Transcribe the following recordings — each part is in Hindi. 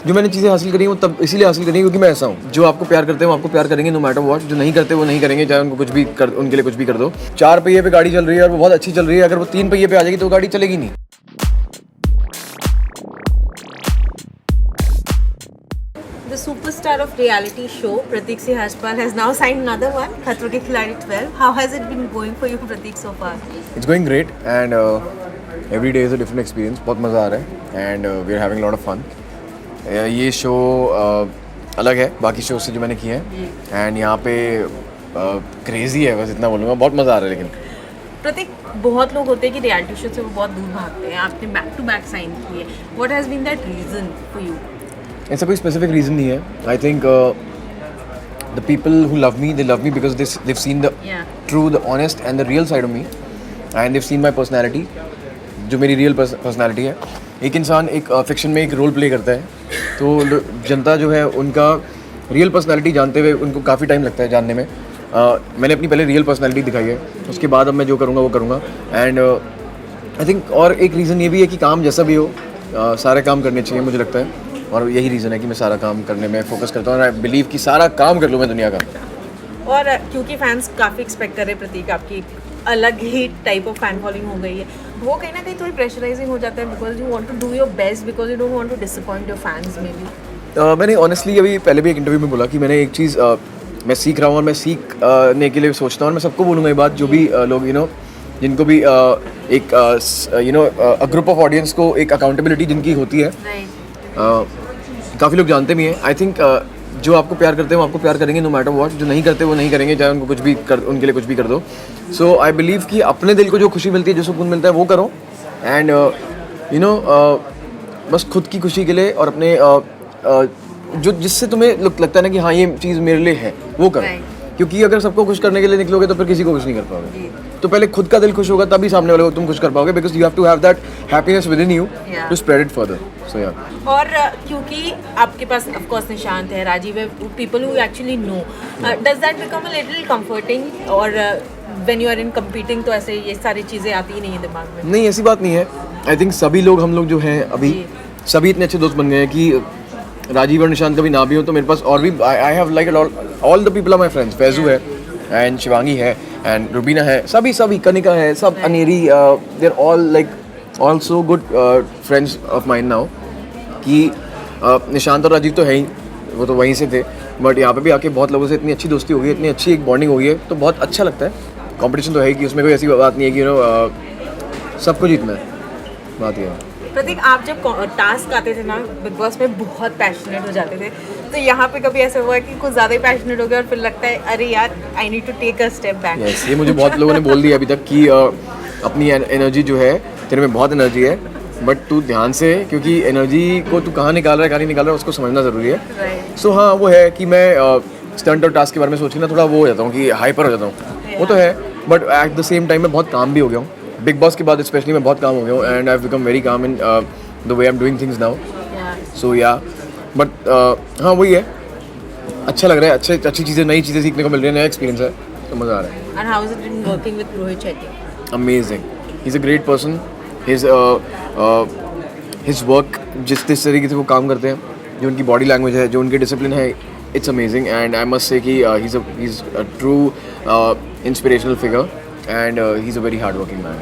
जो मैंने चीज़ें हासिल करी हैं वो तब इसीलिए हासिल करी हैं क्योंकि मैं ऐसा हूँ। जो आपको प्यार करते हैं वो आपको प्यार करेंगे नो मैटर व्हाट, जो नहीं करते वो नहीं करेंगे, चाहे उनको कुछ भी कर, उनके लिए कुछ भी कर दो। 4 पहिए पे गाड़ी चल रही है और वो बहुत अच्छी चल रही है, अगर वो 3 पहिए पे आ जाएगी तो वो गाड़ी चलेगी नहीं। The superstar of reality show, Pratik Singh Hajpal, has now signed another one, Khatro Ke Khiladi 12. How has it been going for you, Pratik, so far? It's going great and every day is a different experience. बहुत मज़ा आ रहा है and we are having a lot of fun. ये शो अलग है बाकी शो से जो मैंने किए हैं एंड यहाँ पे क्रेजी है, बस इतना बोलूँगा। बहुत मज़ा आ रहा है। लेकिन प्रतीक, बहुत लोग होते हैं कि रियलिटी शो से वो बहुत दूर भागते हैं, आपने बैक टू बैक साइन किए। What has been that reason for you? ऐसा कोई स्पेसिफिक रीज़न नहीं है। I think the people who love me, they love me because they've seen the true, the honest and the real side of me and they've seen my personality, जो मेरी रियल पर्सनालिटी है। एक इंसान एक फिक्शन में एक रोल प्ले करता है तो जनता जो है उनका रियल पर्सनालिटी जानते हुए उनको काफ़ी टाइम लगता है जानने में। मैंने अपनी पहले रियल पर्सनालिटी दिखाई है, उसके बाद अब मैं जो करूँगा वो करूँगा। एंड आई थिंक और एक रीज़न ये भी है कि काम जैसा भी हो सारे काम करने चाहिए मुझे लगता है, और यही रीज़न है कि मैं सारा काम करने में फोकस करता हूँ और आई बिलीव कि सारा काम कर लूँ मैं दुनिया का। और क्योंकि फैंस काफ़ी एक्सपेक्ट कर रहे हैं प्रतीक, आपकी अलग ही टाइप ऑफ फैन फॉलोइंग हो गई है, वो कहीं ना कहीं थोड़ी प्रेशराइजिंग हो जाता है because you want to do your best, because you don't want to disappoint your fans maybe. मैंने ऑनेस्टली अभी पहले भी एक इंटरव्यू में बोला कि मैंने एक चीज़ मैं सीख रहा हूँ और मैं सीखने के लिए सोचता हूँ और मैं सबको बोलूँगा ये बात, जो भी लोग जिनको भी एक अ ग्रुप ऑफ ऑडियंस को एक अकाउंटेबिलिटी जिनकी होती है, काफ़ी लोग जानते भी हैं। आई थिंक जो आपको प्यार करते हैं वो आपको प्यार करेंगे नो मैटर व्हाट, जो नहीं करते वो नहीं करेंगे, चाहे उनको कुछ भी कर, उनके लिए कुछ भी कर दो। सो आई बिलीव कि अपने दिल को जो खुशी मिलती है, जो सुकून मिलता है वो करो एंड बस खुद की खुशी के लिए और अपने जो जिससे तुम्हें लगता है ना कि हाँ ये चीज़ मेरे लिए है वो करो। क्योंकि अगर सबको खुश करने के लिए निकलोगे तो फिर किसी को खुश नहीं कर पाओगे। तो पहले खुद का दिल खुश होगा तभी सामने वाले को तुम खुश कर पाओगे, because you have to have that happiness within you to spread it further. So yeah और क्योंकि आपके पास ऑफ कोर्स निशांत है, राजीव है, people who actually know, does that become a little comforting और when you are in competing तो ऐसे ये सारी चीज़ें आती ही नहीं है दिमाग में? नहीं, ऐसी बात नहीं है। आई थिंक सभी लोग हम लोग जो हैं अभी सभी इतने अच्छे दोस्त बन गए हैं कि राजीव और निशांत कभी ना भी हो तो मेरे पास और भी I have like all the people are my friends. Faizu है एंड शिवांगी है एंड रुबीना है, सभी कनिका है, सब Aneri, they are all like also good friends of mine now. कि निशांत और राजीव तो है ही, वो तो वहीं से थे, बट यहाँ पे भी आके बहुत लोगों से इतनी अच्छी दोस्ती हो गई, इतनी अच्छी एक बॉन्डिंग हो गई है, तो बहुत अच्छा लगता है। कंपटीशन तो है कि उसमें कोई ऐसी बात नहीं है कि सबको जीतना है, बात ये है। प्रतीक, आप जब टास्क आते थे ना बिग बॉस में बहुत पैशनेट हो जाते थे, तो यहाँ पे कभी ऐसा हुआ है कि कुछ ज़्यादा ही पैशनेट हो गया और फिर लगता है अरे यार I need to take a step back? Yes, ये मुझे बहुत लोगों ने बोल दिया अभी तक कि अपनी एनर्जी जो है, तेरे में बहुत एनर्जी है बट तू ध्यान से, क्योंकि एनर्जी को तू कहाँ निकाल रहा है कहाँ नहीं निकाल रहा है उसको समझना ज़रूरी है। सो हाँ, वो है कि मैं स्टंट और टास्क के बारे में सोच के ना थोड़ा वो हो जाता हूँ कि हाइपर हो जाता हूँ, वो तो है, but at the same time मैं बहुत काम भी हो गया हूँ। बिग बॉस के बाद स्पेशली मैं बहुत काम हो गया हूँ and I have become very calm in the way I am doing things now. So yeah but हाँ वही है, अच्छा लग रहा है, अच्छी चीज़ें, नई चीज़ें सीखने को मिल रही है, नया एक्सपीरियंस है, तो मज़ा आ रहा है। And how has it been working with Rohit Shetty? Amazing. He's a great person. His work, जिस तरीके से वो काम करते हैं, जो उनकी बॉडी लैंग्वेज है, जो उनके डिसिप्लिन है, it's amazing and I must say कि he's a true inspirational figure and he's a very hard working man.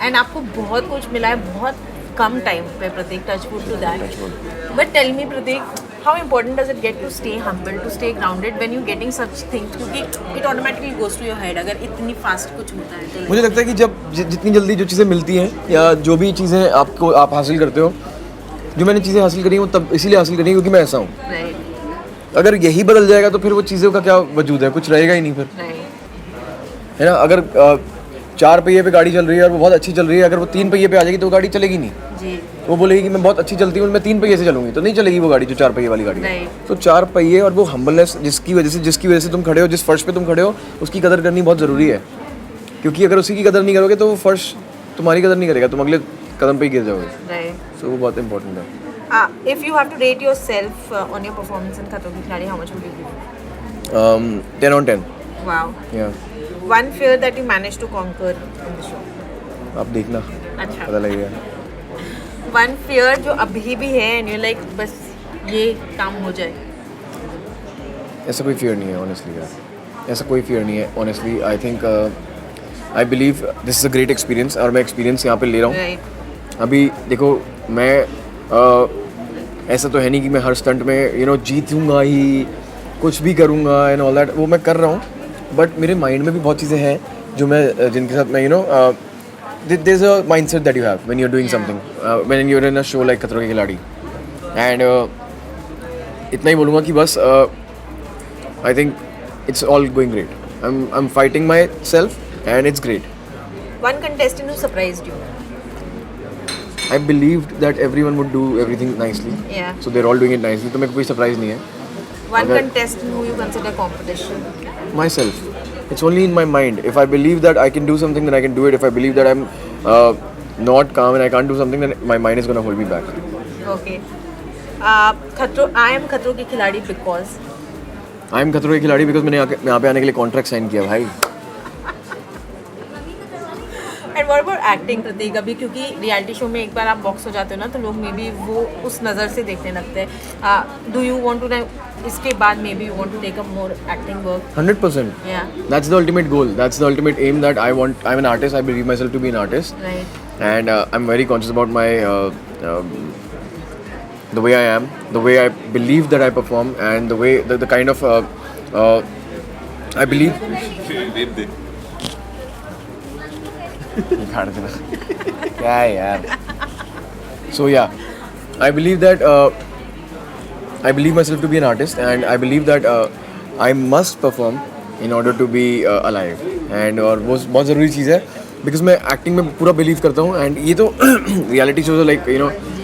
And आपको बहुत कुछ मिला है बहुत कम टाइम पे Prateek, touch wood to that, but tell me Prateek, how important does it get to stay humble, to stay grounded when you're getting such things, क्योंकि it automatically goes to your head अगर इतनी फास्ट कुछ होता है तो। मुझे लगता है कि जब जितनी जल्दी जो चीज़ें मिलती हैं या जो भी चीज़ें आप हासिल करते हो, जो मैंने चीज़ें हासिल करी हैं वो तब इसीलिए हासिल करी हैं क्योंकि मैं ऐसा हूँ। अगर यही बदल जाएगा तो फिर वो चीज़ों का क्या वजूद है, कुछ रहेगा ही नहीं फिर, है ना। अगर 4 पहिए पे गाड़ी चल रही है और वो बहुत अच्छी चल रही है, अगर वो 3 पहिए पे आ जाएगी तो वो गाड़ी चलेगी नहीं जी। वो बोलेगी कि मैं बहुत अच्छी चलती हूँ, मैं 3 पहिए से चलूंगी, तो नहीं चलेगी वो गाड़ी जो 4 पहिए वाली गाड़ी है। तो 4 पहिए और वो हम्बलनेस जिसकी वजह से तुम खड़े हो, जिस फर्श पे तुम खड़े हो, उसकी कदर करनी बहुत ज़रूरी है, क्योंकि अगर उसी की कदर नहीं करोगे तो वो फर्श तुम्हारी कदर नहीं करेगा, तुम अगले कदम पे ही गिर जाओगे। सो वो बहुत इंपॉर्टेंट है। If you have to rate yourself on your performance in Khatro Ke Khiladi, how much would you give? 10 on 10. Wow. Yeah. One fear that you managed to conquer in the show. आप देखना, अच्छा। पता लगेगा। One fear जो अभी भी है and you're like बस ये काम हो जाए? ऐसा कोई फियर नहीं है ऑनेस्टली यार, ऐसा कोई फियर नहीं है honestly. I think I believe this is a great experience और मैं एक्सपीरियंस यहाँ पे ले रहा हूँ. राइट. अभी देखो मैं ऐसा तो है नहीं कि मैं हर स्टंट में जीतूंगा ही, कुछ भी करूँगा एंड ऑल दैट, वो मैं कर रहा हूँ. बट मेरे माइंड में भी बहुत चीज़ें हैं जो मैं जिनके साथ मैं there is a mindset that you have when you are doing something, when you are in a show like Khatron Ke Khiladi. And इतना ही बोलूँगा कि बस I think it's all going great. I'm fighting myself and it's great. One contestant who surprised you? I believed that everyone would do everything nicely. Yeah. So they're all doing it nicely. तो मेरे को कोई surprise नहीं है. One contestant who you consider competition? Myself. It's only in my mind. If I believe that I can do something, then I can do it. If I believe that I'm not calm and I can't do something, then my mind is gonna hold me back. Okay. I am खतरों के खिलाड़ी because I am खतरों के खिलाड़ी because मैंने यहाँ पे आने के लिए कॉन्ट्रैक्ट साइन किया भाई. एंड व्हाट अबाउट एक्टिंग प्रतीक? अभी क्योंकि रियलिटी शो में एक बार आप बॉक्स हो जाते हो ना तो लोग मे बी वो उस नज़र से देखने लगते हैं. डू यू वांट टू इसके बाद maybe you want to take up more acting work? 100%. Yeah. That's the ultimate goal. That's the ultimate aim that I want. I'm an artist. I believe myself to be an artist. Right. And I'm very conscious about my the way I am, the way I believe that I perform, and the way the kind of I believe. क्या है यार? So yeah, I believe that I believe myself to be an artist, and I believe that I must perform in order to be alive. And और वो बहुत ज़रूरी चीज़ है because मैं एक्टिंग में पूरा बिलीव करता हूँ. एंड ये तो reality shows like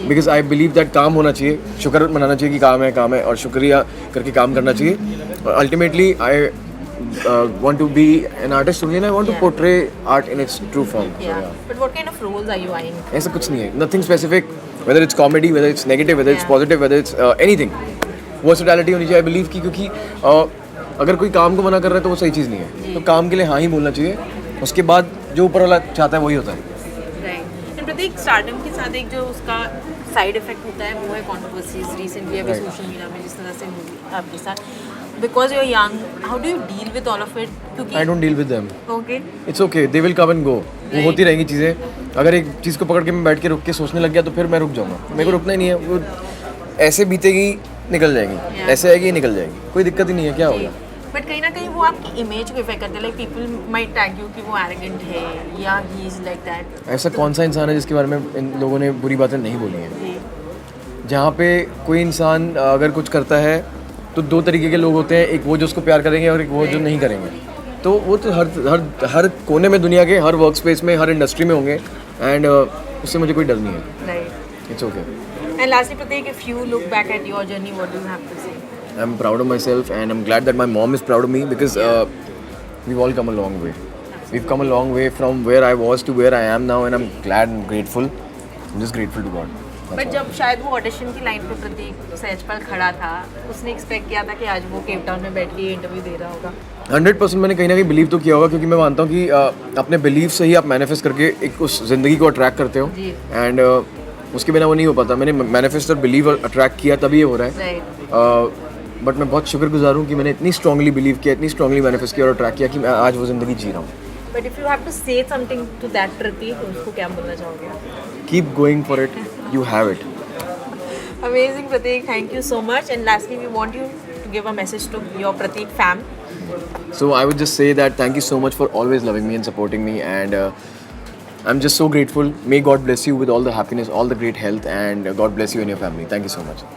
because I believe that काम होना चाहिए, शुक्र मनाना चाहिए कि काम है और शुक्रिया करके काम करना चाहिए. और ultimately I want to be an artist only, and I want to portray art in its true form. Yeah. But what kind of roles are you eyeing? ऐसा कुछ नहीं है, nothing specific, whether it's comedy, whether it's negative, whether it's positive, whether it's anything. Versatility होनी चाहिए, I believe की, क्योंकि अगर कोई काम को मना कर रहा है तो वो सही चीज़ नहीं है. तो काम के लिए हाँ ही बोलना चाहिए, उसके बाद जो ऊपर वाला चाहता है वही होता है. Right. And प्रतीक, स्टारडम के साथ एक जो उसका साइड इफेक्ट होता है वो है कंट्रोवर्सीज. रिसेंटली अभी सोशल मीडिया में जिस तरह से हुई आपके साथ, because you're young, how do you deal with all of it? क्योंकि I don't deal with them. Okay. It's okay, they will come and go. वो होती रहेंगी चीज़ें. अगर एक चीज़ को पकड़ के मैं बैठ के रुक के सोचने लग गया तो फिर मैं रुक जाऊँगा. मेरे को रुकना ही नहीं है. वो ऐसे बीतेगी निकल जाएगी, ऐसे आएगी निकल जाएगी, कोई दिक्कत ही नहीं है. क्या होगा? बट कहीं ना कहीं वो आपकी इमेज को इफेक्ट करते हैं. Like people might tag you कि वो एरोगेंट है या ही इज लाइक दैट. ऐसा कौन सा इंसान है जिसके बारे में इन लोगों ने बुरी बातें नहीं बोली हैं? जहाँ पे कोई इंसान अगर कुछ करता है तो दो तरीके के लोग होते हैं, एक वो जो उसको प्यार करेंगे और एक वो जो नहीं करेंगे. तो वो तो हर कोने में दुनिया के हर वर्क स्पेस में हर इंडस्ट्री में होंगे. एंड उससे मुझे कोई डर नहीं है. Right. It's okay. And lastly Prateek, if you look back at your journey, what do you have to say? I'm proud of myself and I'm glad that my mom is proud of me because we've all come a long way. We've come a long way from where I was to where I am now, and I'm glad and grateful. I'm just grateful to God. But जब शायद वो ऑडिशन की लाइन पे प्रतीक सहजपाल खड़ा था, उसने एक्सपेक्ट किया था कि आज वो केप टाउन में बैठ के इंटरव्यू दे रहा होगा? 100% मैंने कहीं ना कहीं बिलीव तो किया होगा, क्योंकि मैं मानता हूँ कि अपने बिलीव से ही आप मैनिफेस्ट करके एक उस ज़िंदगी को अट्रैक्ट करते हो. एंड उसके बिना वो नहीं हो पाता. मैंने मैनिफेस्ट और बिलीव अट्रैक्ट किया तभी ये हो रहा है. बट मैं बहुत शुक्रगुजार हूँ कि मैंने इतनी स्ट्रांगली बिलीव किया, इतनी स्ट्रांगली मैनिफेस्ट किया और अट्रैक्ट किया कि मैं आज वो ज़िंदगी जी रहा हूँ. But if you have to say something to that Prateek, उसको क्या बोलना चाहोगे? Keep going for it, you have it. Amazing, Prateek. Thank you so much. And lastly, we want you to give a message to your Prateek fam. So I would just say that thank you so much for always loving me and supporting me, and I'm just so grateful. May God bless you with all the happiness, all the great health, and God bless you and your family. Thank you so much.